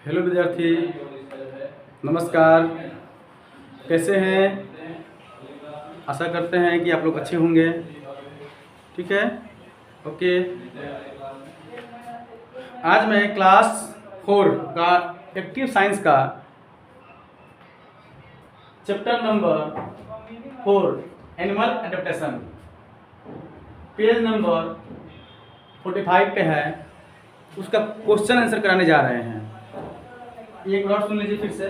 Hello विद्यार्थी, नमस्कार। कैसे हैं? आशा करते हैं कि आप लोग अच्छे होंगे। ठीक है, ओके। आज मैं क्लास 4 का एक्टिव साइंस का chapter number 4 animal adaptation page number 45 पे है, उसका क्वेश्चन आंसर कराने जा रहे हैं। एक बार सुन लीजिए फिर से।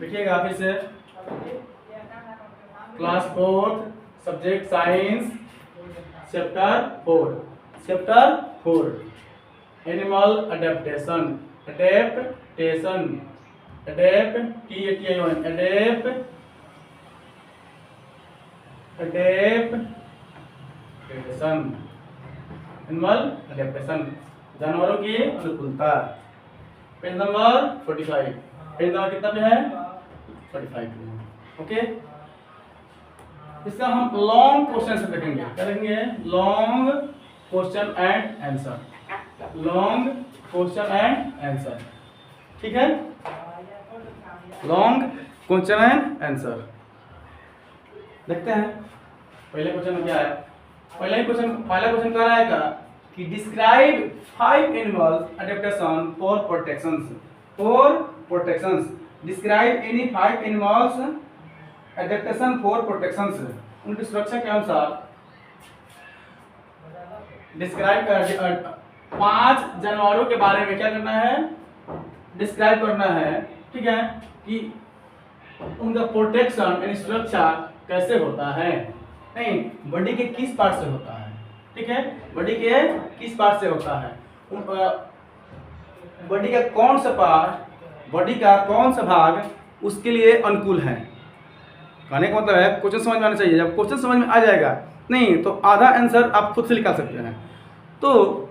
देखिएगा फिर से। Class 4 subject science chapter 4 animal adaptation animal adaptation जानवरों की अनुकूलता। Page number 45। पेज नंबर कितना पे है? 45 पे। ओके, इसका हम लॉन्ग क्वेश्चन से देखेंगे। क्या देखेंगे? Long question and answer. ठीक है, लॉन्ग क्वेश्चन एंड आंसर देखते हैं। पहले क्वेश्चन में क्या है? पहला क्वेश्चन कह रहा है कि describe 5 animals adaptation for protections. Describe any 5 animals adaptation for protections. उनकी सुरक्षा के अनुसार डिस्क्राइब कर 5 जानवरों के बारे में क्या करना है? डिस्क्राइब करना है। ठीक है, कि उनका प्रोटेक्शन यानी सुरक्षा कैसे होता है। नहीं, बॉडी के किस पार्ट से होता है। ठीक है, बॉडी के किस पार्ट से होता है। बॉडी का कौन सा पार्ट, बॉडी का कौन सा भाग उसके लिए अनुकूल है। कहने का मतलब है क्वेश्चन समझ में आना चाहिए। जब क्वेश्चन समझ में आ जाएगा, नहीं तो आधा आंसर आप खुद से निकाल सकते हैं। तो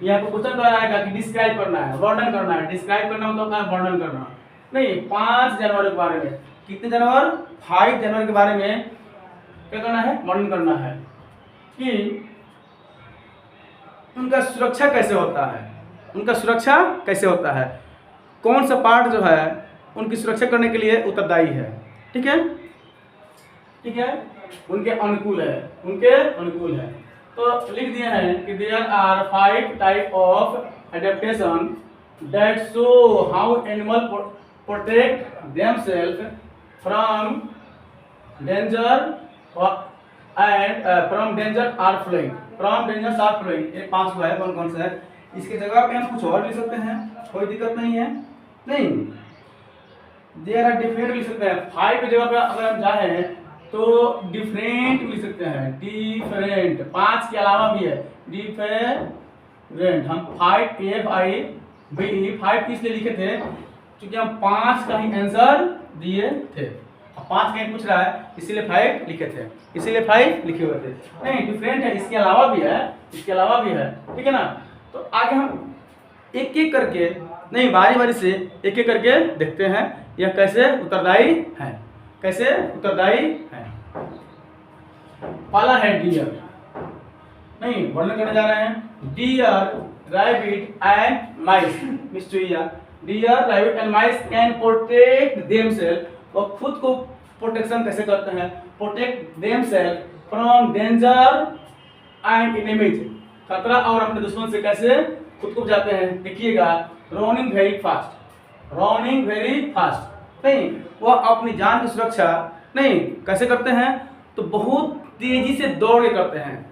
यहाँ पर क्वेश्चन कह रहा है कि डिस्क्राइब करना है, वर्णन करना है। डिस्क्राइब करना मतलब क्या? वर्णन करना। नहीं, 5 जानवरों के बारे में। कितने जानवर? 5 जानवर के बारे में क्या करना है? वर्णन करना है कि उनका सुरक्षा कैसे होता है। कौन सा पार्ट जो है उनकी सुरक्षा करने के लिए उत्तरदायी है। ठीक है, उनके अनुकूल है। तो लिख दिए हैं कि there are 5 type of adaptation that show how animal protect themselves from danger and from danger are flowing. ये 5 हुआ है। कौन सा है? इसके जगह पे हम कुछ और लिख सकते हैं, कोई दिक्कत नहीं है। नहीं, देयर आर डिफरेंट लिख सकते हैं। 5 की जगह पे अगर हम जाए तो डिफरेंट लिख सकते हैं। डिफरेंट 5 के अलावा भी है। डिफरेंट हम 5 इसलिए लिखे थे क्योंकि हम 5 का ही आंसर दिए थे। 5 का पूछ रहा है इसीलिए 5 लिखे थे, इसीलिए 5 लिखे हुए थे। नहीं, डिफरेंट है, इसके अलावा भी है। ठीक है ना। तो आगे हम एक करके, नहीं बारी से एक करके देखते हैं यह कैसे उत्तरदायी है। पहला है डियर। नहीं, वर्णन करने जा रहे हैं। Deer, rabbit and mice. Deer, rabbit and mice can protect themselves. वो खुद को प्रोटेक्शन कैसे करते हैं? Protect themselves from danger and enemies. खतरा और अपने दुश्मन से कैसे खुद को बचाते हैं? देखिएगा, रनिंग वेरी फास्ट। नहीं, वो अपनी जान की सुरक्षा नहीं कैसे करते हैं? तो बहुत तेजी से दौड़ के करते हैं।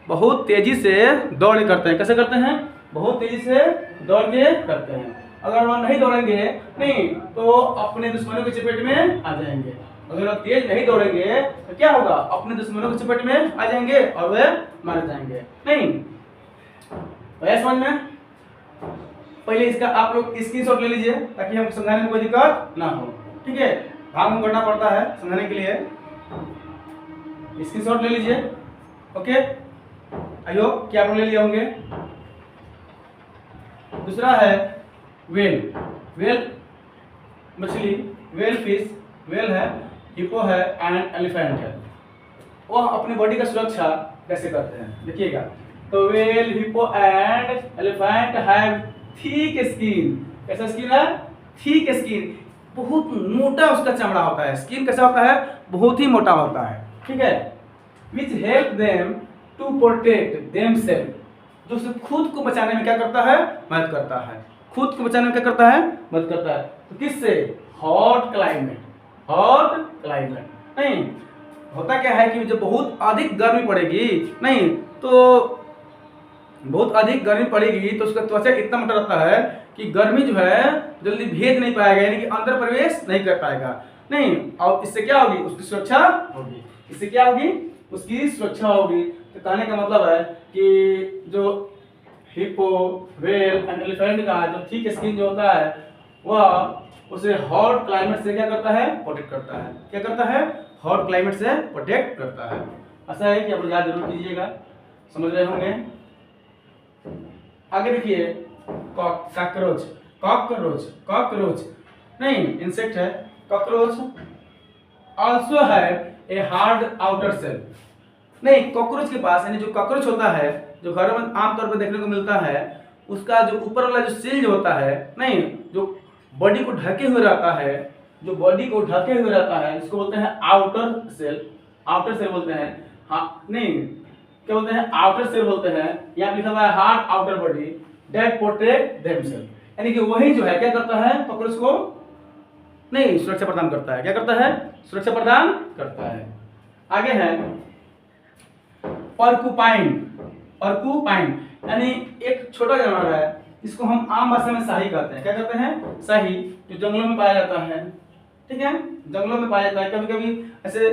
बहुत तेजी से दौड़ के करते हैं। कैसे करते हैं? बहुत तेजी से दौड़ के करते हैं। अगर वो नहीं दौड़ेंगे नहीं तो अपने दुश्मनों के चपेट में आ जाएंगे। अगर वो तेज नहीं दौड़ेंगे तो क्या होगा? अपने दुश्मनों के चपेट में आ जाएंगे और वे मारे जाएंगे। नहीं, तो समझ में? पहले इसका आप लोग स्क्रीनशॉट ले लीजिए ताकि हमको समझाने में कोई दिक्कत ना हो। ठीक है, भाग में करना पड़ता है समझाने के लिए। स्क्रीनशॉट ले लीजिए। ओके, आई होप कि आप लोग ले लिए होंगे। दूसरा है वेल मछली, वेल फिश, वेल है, हिप्पो है एंड एलिफेंट है। वह अपनी बॉडी का सुरक्षा कैसे करते हैं, देखिएगा। तो whale, hippo and elephant have thick skin. कैसा स्किन है? थिक स्किन, बहुत मोटा उसका चमड़ा होता है। स्किन कैसा होता है? बहुत ही मोटा होता है, ठीक है। Which help them to protect themselves, जो उसे खुद को बचाने में क्या करता है? मदद करता है। खुद को बचाने में क्या करता है? मदद करता है। तो किससे? Hot climate, hot climate. नहीं, होता क्या है कि जब बहुत अधिक गर्मी पड़ेगी, नहीं तो बहुत अधिक गर्मी पड़ेगी तो उसका त्वचा इतना मोटा रहता है कि गर्मी जो है जल्दी भेज नहीं पाएगा, यानी कि अंदर प्रवेश नहीं कर पाएगा। नहीं, और इससे क्या होगी? उसकी सुरक्षा होगी। इससे क्या होगी? उसकी सुरक्षा होगी। तो कहने का मतलब है कि जो हिप्पो, व्हेल एंड एलिफेंट का जो थिक स्किन जो होता है वह उसे हॉट क्लाइमेट से क्या करता है? प्रोटेक्ट करता है। क्या करता है? हॉट क्लाइमेट से प्रोटेक्ट करता है। ऐसा है कि आप याद जरूर कीजिएगा, समझ रहे होंगे। आगे देखिए, कॉकरोच, कॉकरोच, कॉकरोच नहीं इंसेक्ट है। Cockroach also have a hard outer shell. नहीं, कॉकरोच के पास, यानी जो कॉकरोच होता है जो घरों में आमतौर पर देखने को मिलता है, उसका जो ऊपर वाला जो सेल जो होता है, नहीं जो बॉडी को ढके हुए रहता है, जो बॉडी को ढके हुए रहता है, इसको बोलते हैं आउटर सेल। आउटर सेल बोलते हैं। हाँ, नहीं क्या बोलते हैं? आउटर सेल बोलते हैं। यहाँ लिखा हुआ है hard outer body that protect themselves, यानी कि वही जो है क्या करता है? कॉकरोच को नहीं सुरक्षा प्रदान करता है। क्या करता है? सुरक्षा प्रदान करता है। आगे है पर्कुपाइन। पर्कुपाइन यानी एक छोटा जानवर है, इसको हम आम भाषा में शाही कहते हैं। क्या कहते हैं? शाही, जो जंगलों में पाया जाता है, ठीक है, जंगलों में पाया जाता है। कभी कभी ऐसे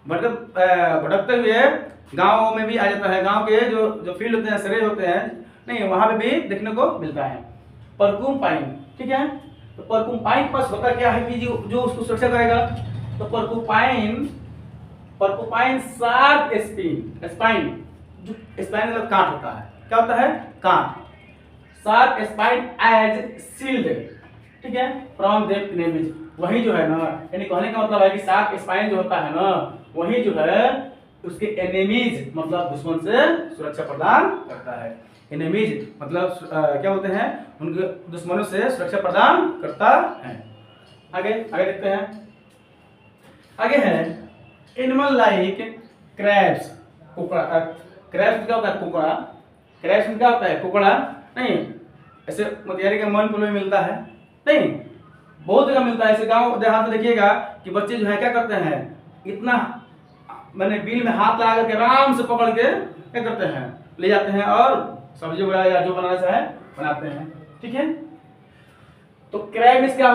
भटकते हुए गाँव में भी आ जाता है। गाँव के जो जो फील्ड होते हैं, सरे होते हैं, नहीं वहां पे भी देखने को मिलता है पर्कुपाइन, ठीक है। तो पर्कुपाइन पास होता क्या है कि जो उसको सुरक्षा करेगा। तो porcupine, porcupine sharp spine, spine जो स्पाइन मतलब कांट होता है। क्या होता है? कांट। शार्प स्पाइन एज शील्ड, ठीक है, फ्रॉम देयर एनिमीज। वही जो है ना, यानी कहने का मतलब है कि शार्प स्पाइन जो होता है ना, वही जो है उसके एनिमीज मतलब दुश्मन से सुरक्षा प्रदान करता है। एनिमीज मतलब क्या बोलते हैं? उनके दुश्मनों से सुरक्षा प्रदान करता है। आगे आगे देखते हैं। आगे है एनिमल लाइक क्रैब्स, कुकड़ा। क्रैब्स क्या होता है? कुकड़ा। क्रैब्स में क्या होता है? कुकड़ा। नहीं, ऐसे मतियारी के मन में मिलता है, नहीं बहुत जगह मिलता है। ऐसे गांव देहात में देखिएगा कि बच्चे जो है क्या करते हैं, इतना मैंने बिल में हाथ लगा करके आराम से पकड़ के क्या करते हैं? ले जाते हैं और सब्जी वगैरह या जो बनाना चाहे बनाते हैं, ठीक है। तो क्रैब में क्या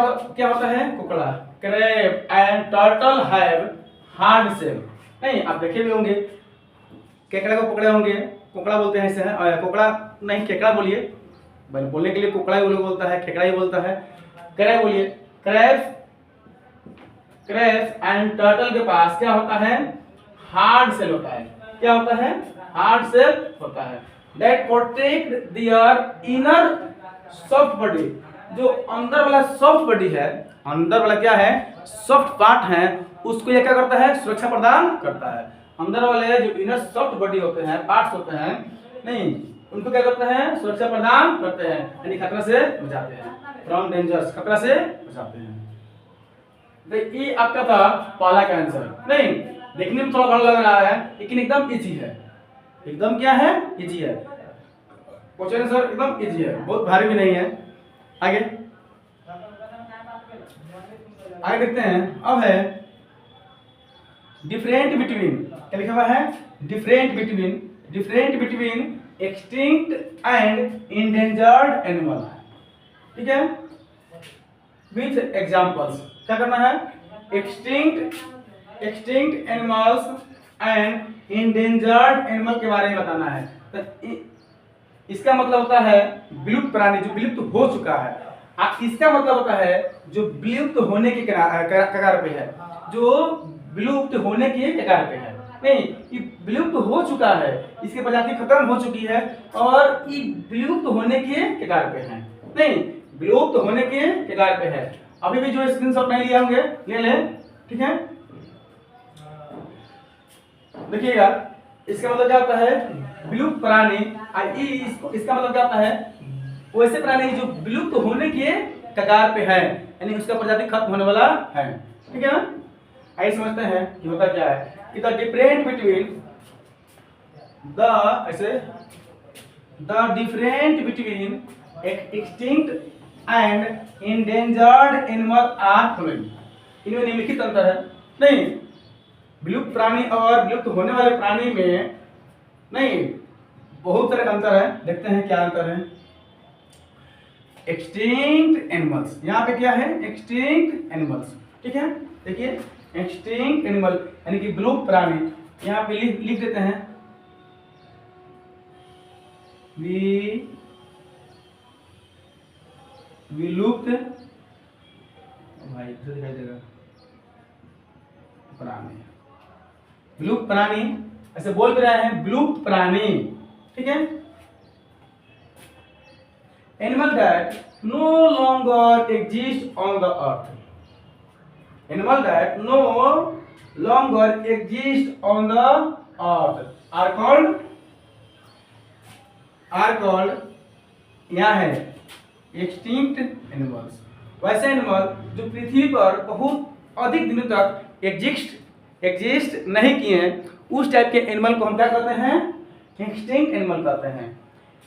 होता है? कुकड़ा। Crab and turtle have hard shell. नहीं, आप देखे भी होंगे, केकड़ा को पकड़े होंगे, कुकड़ा बोलते हैं इसे। कुकड़ा नहीं, केकड़ा बोलिए, बोलने के लिए कुकड़ा ही लोग बोलता है, केकड़ा ही बोलता है। क्रैब बोलिए। क्रैब, क्रैब एंड टर्टल के पास क्या होता है? हार्ड सेल होता है। क्या होता है? हार्ड सेल होता है। That protect their inner soft body, जो अंदर वाला सॉफ्ट बॉडी है, अंदर वाला क्या है? सॉफ्ट पार्ट है, उसको ये क्या करता है? सुरक्षा प्रदान करता है। अंदर वाले जो इनर सॉफ्ट बॉडी होते हैं, पार्ट्स होते हैं, नहीं उनको क्या करते हैं? सुरक्षा प्रदान करते हैं, यानी खतरा से बचाते हैं। फ्रॉम डेंजर्स, खतरा से बचाते हैं। ये आपका था पहला का आंसर। नहीं, देखने में थोड़ा बड़ा लग रहा है लेकिन एकदम इजी है। एकदम क्या है? इजी है। क्वेश्चन आंसर एकदम इजी है, बहुत भारी भी नहीं है। आगे आगे देखते हैं। अब है डिफरेंट बिटवीन। क्या लिखा हुआ है? Different between, different between extinct and endangered animal, ठीक है, विथ एग्जांपल्स। क्या करना है? Extinct, extinct animals and endangered animal के बारे में बताना है। तो इसका मतलब होता है विलुप्त प्राणी, जो विलुप्त हो चुका है। इसका मतलब होता है जो विलुप्त होने के कगार पे है, जो विलुप्त होने के कगार पे है। नहीं, ये विलुप्त हो चुका है, इसकी प्रजाति खत्म हो चुकी है और ये विलुप्त होने के कगार पे है। नहीं, विलुप्त होने के कगार पे है। अभी भी जो स्क्रीनशॉट नहीं लिए होंगे ले लें, ठीक है। देखिएगा, इसका मतलब क्या होता है, विलुप्त प्राणी। इसका मतलब क्या होता है, वैसे प्राणी जो विलुप्त होने के कगार पे है, यानी उसका प्रजाति खत्म होने वाला है। ठीक है ना। आइए समझते हैं कि होता क्या है कि the different between the different between extinct and endangered animal are following. इनमें निम्नलिखित अंतर है। नहीं, विलुप्त प्राणी और विलुप्त होने वाले प्राणी में नहीं, बहुत सारे अंतर है। देखते हैं क्या अंतर है। एक्सटिंक्ट एनिमल्स, यहाँ पे क्या है, एक्सटिंक्ट एनिमल्स। ठीक है, देखिए एक्सटिंक्ट एनिमल यानी कि विलुप्त प्राणी, यहाँ पे लिख देते हैं विलुप्त, भाई दिखाई देगा, प्राणी, विलुप्त प्राणी, ऐसे बोल भी रहे हैं विलुप्त प्राणी। ठीक है, animal that no longer exist on the earth, animal that no longer exist on the earth are called, यहाँ है एक्सटिंक्ट एनिमल्स। वैसे एनिमल जो पृथ्वी पर बहुत अधिक दिनों तक एग्जिस्ट नहीं किए हैं, उस टाइप के एनिमल को हम क्या कहते हैं, एक्सटिंक्ट एनिमल कहते हैं।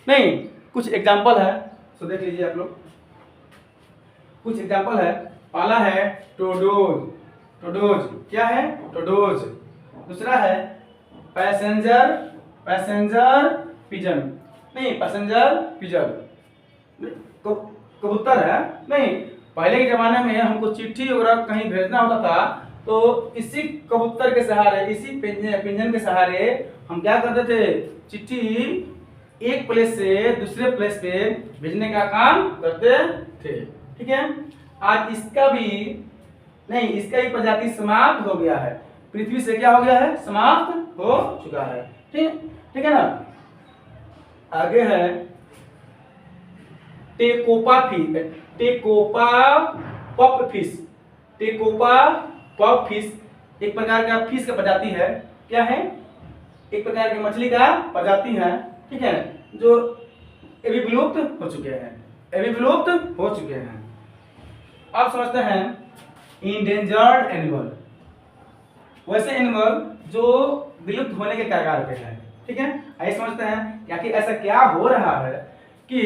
नहीं, कुछ एग्जाम्पल है, तो देख लीजिए आप लोग। कुछ एग्जाम्पल है, पहला है टोडोज, क्या है, टोडोज। दूसरा है पैसेंजर पिजन, नहीं पैसेंजर पिजन कबूतर है। नहीं, पहले के जमाने में हमको चिट्ठी वगैरह कहीं भेजना होता था, तो इसी कबूतर के सहारे, इसी पिंजन के सहारे हम क्या करते थे, चिट्ठी एक प्लेस से दूसरे प्लेस पे भेजने का काम करते थे। ठीक है, आज इसका भी प्रजाति समाप्त हो गया है, पृथ्वी से क्या हो गया है, समाप्त हो चुका है। ठीक है ना। आगे है टेकोपा पफ फिश, एक प्रकार का फिश का प्रजाति है। क्या है, एक प्रकार की मछली का प्रजाति है। ठीक है, जो अभी विलुप्त हो चुके हैं। अब समझते हैं इंडेंजर्ड एनिमल, वैसे एनिमल जो विलुप्त होने के कगार पे है। ठीक है, आइए समझते हैं कि आखिर ऐसा क्या हो रहा है कि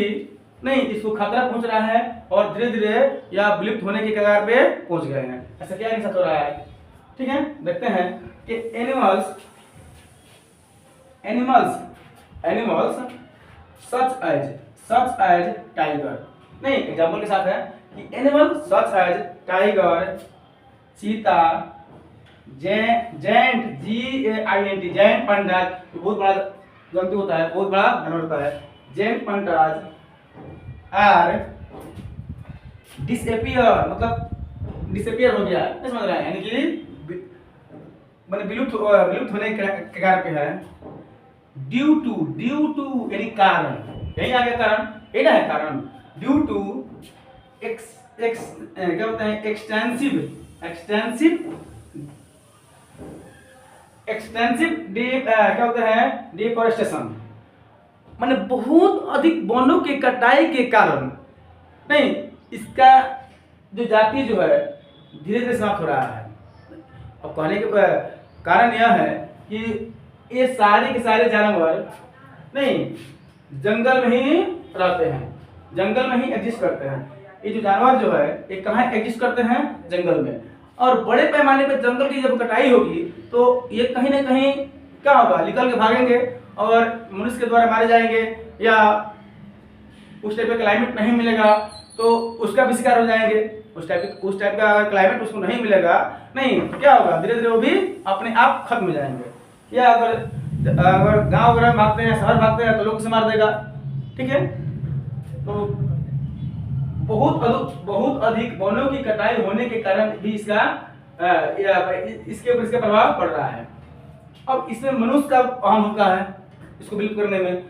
नहीं, इसको खतरा पहुंच रहा है और धीरे धीरे या विलुप्त होने के कगार पे पहुंच गए हैं। ऐसा क्या नहीं हो रहा है। ठीक है, देखते हैं कि एनिमल्स सच एज टाइगर, नहीं एग्जांपल के साथ है कि एनिमल सच एज टाइगर, चीता, जैंट, जैंट पंडाज, बहुत बड़ा जंतु होता है, बहुत बड़ा जानवर होता है, जैंट पंडाज आर डिसअपियर, मतलब डिसअपियर हो गया है, समझ रहे हैं, यानी कि मैंने विलुप्त होने के कगार पे है। ड्यू टू यानी कारण, यही आ गया कारण, ये ना है कारण। ड्यू टू क्या होता है, एक्सटेंसिव क्या होता है, डिफोरेस्टेशन, माने बहुत अधिक वनों की कटाई के कारण नहीं, इसका जो जाति जो है धीरे धीरे समाप्त हो रहा है। अब कहने के कारण यह है कि ये सारे के सारे जानवर नहीं जंगल में ही रहते हैं, जंगल में ही एग्जिस्ट करते हैं। ये जो जानवर जो है ये कहाँ एग्जिस्ट करते हैं, जंगल में। और बड़े पैमाने पे जंगल की जब कटाई होगी तो ये कहीं ना कहीं क्या होगा, निकल के भागेंगे और मनुष्य के द्वारा मारे जाएंगे, या उस टाइप का क्लाइमेट नहीं मिलेगा तो उसका भी शिकार हो जाएंगे। उस टाइप का क्लाइमेट उसको नहीं मिलेगा, नहीं तो क्या होगा, धीरे धीरे वो भी अपने आप खत्म हो जाएंगे। या अगर गांव वगैरह भागते हैं, शहर भागते हैं तो लोग से मार देगा। ठीक है, तो बहुत अधिक वनों की कटाई होने के कारण भी इसका इसके ऊपर इसका प्रभाव पड़ रहा है। अब इसमें मनुष्य का अहम भूमिका है इसको विलुप्त करने में,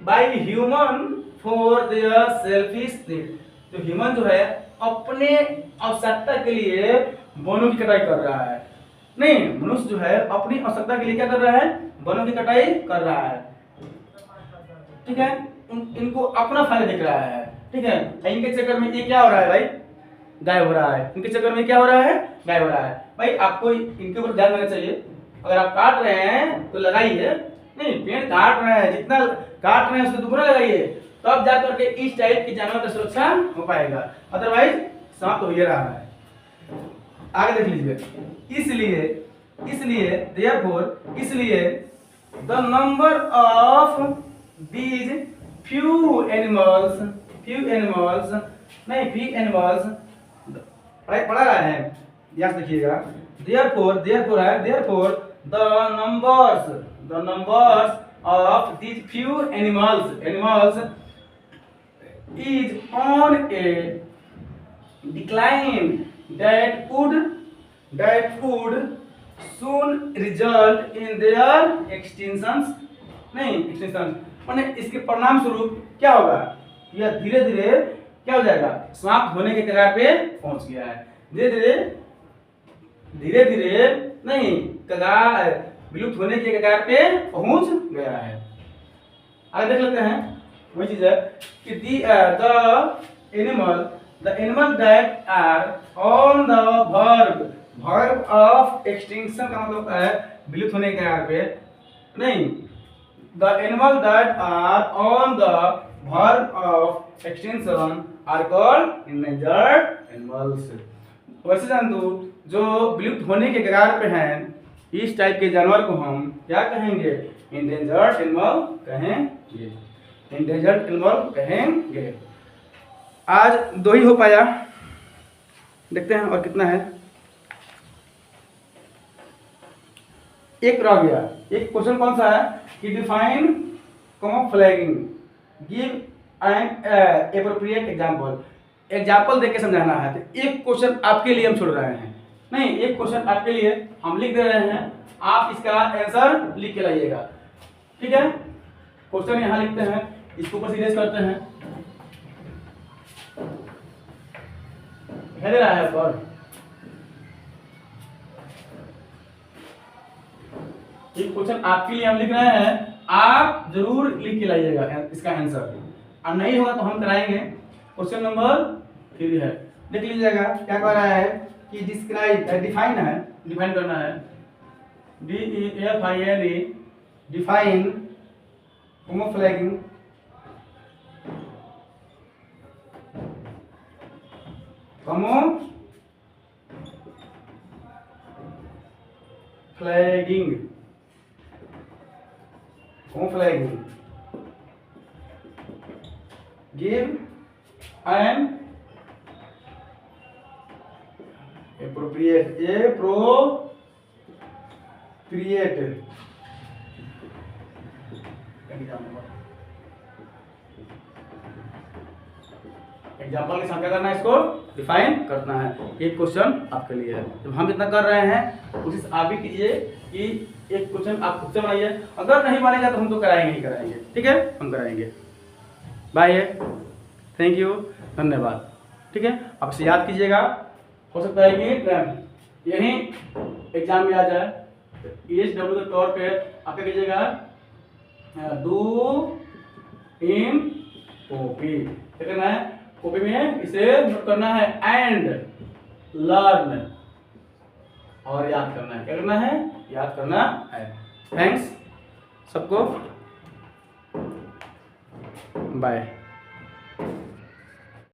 by human for their selfish need. तो ह्यूमन जो है अपने आवश्यकता के लिए वनों की कटाई कर रहा है। नहीं, मनुष्य जो है अपनी आवश्यकता के लिए क्या कर रहा है, वनों की कटाई कर रहा है, ठीक है। इनको अपना फायदा दिख रहा है, ठीक है। इनके चक्कर में ये क्या हो रहा है भाई, गायब हो रहा है। इनके चक्कर में क्या हो रहा है, गायब हो रहा है। भाई आपको इनके ऊपर ध्यान देना चाहिए। अगर आप काट रहे हैं तो लगाइए, नहीं पेड़ काट रहे हैं, जितना काट रहे हैं उससे दुगना लगाइए, तब जा करके इस टाइप के जानवर का सुरक्षा हो पाएगा, अदरवाइज समाप्त हो ही रहा है। आगे देख लीजिए। इसलिए the number of these few animals पढ़ा रहा है, ध्यान से देखिएगा। therefore the numbers of these few animals is on a decline that would soon result in their extinction माने इसके परिणाम स्वरूप क्या होगा, यह धीरे धीरे क्या हो जाएगा, समाप्त होने के कगार पे पहुंच गया है। धीरे धीरे नहीं, कगार विलुप्त होने के कगार पे पहुंच गया है। आगे देख लेते हैं, वही चीज है कि the animal that are on the verge of extinction का मतलब है विलुप्त होने के कगार पे, नहीं, the animals that are on the verge of extinction are called endangered animals। वैसे जंतु जो विलुप्त होने के कगार पे हैं, इस टाइप के जानवर को हम क्या कहेंगे, endangered animal कहेंगे, endangered animal कहेंगे। आज 2 ही हो पाया, देखते हैं और कितना है। एक रह गया। एक क्वेश्चन कौन सा है कि define camouflaging, give an appropriate example देके समझाना है। तो एक क्वेश्चन आपके लिए हम छोड़ रहे हैं, नहीं एक क्वेश्चन आपके लिए हम लिख दे रहे हैं, आप इसका आंसर लिख के लाइएगा, ठीक है। क्वेश्चन यहाँ लिखते हैं, इसको ऊपर सीरियस करते हैं, दे रहा है पर ये क्वेश्चन आपके लिए हम लिख रहे हैं, आप जरूर लिख के लाइएगा इसका आंसर, और नहीं होगा तो हम कराएंगे। क्वेश्चन नंबर 3 है, देख लीजिएगा क्या कह रहा है कि डिफाइन है, डिफाइन करना है, DEFINE, define camouflaging, camouflaging, give an appropriate example के साथ क्या करना है, इसको डिफाइन करना है। एक क्वेश्चन आपके लिए है, जब हम इतना कर रहे हैं कोशिश आप भी कीजिए कि एक क्वेश्चन आप खुद से बनाइए, अगर नहीं बनेगा तो हम तो कराएंगे ही कराएंगे, ठीक है, हम कराएंगे। बाय, थैंक यू, धन्यवाद, ठीक है। आप इसे याद कीजिएगा, हो सकता है कि यही एग्जाम में आ जाए। ESW के तौर पे आप क्या कीजिएगा, डू इन कॉपी, क्या करना है, कॉपी में इसे नोट करना है, एंड लर्न, और याद करना है, क्या करना है, याद करना है। थैंक्स सबको, बाय।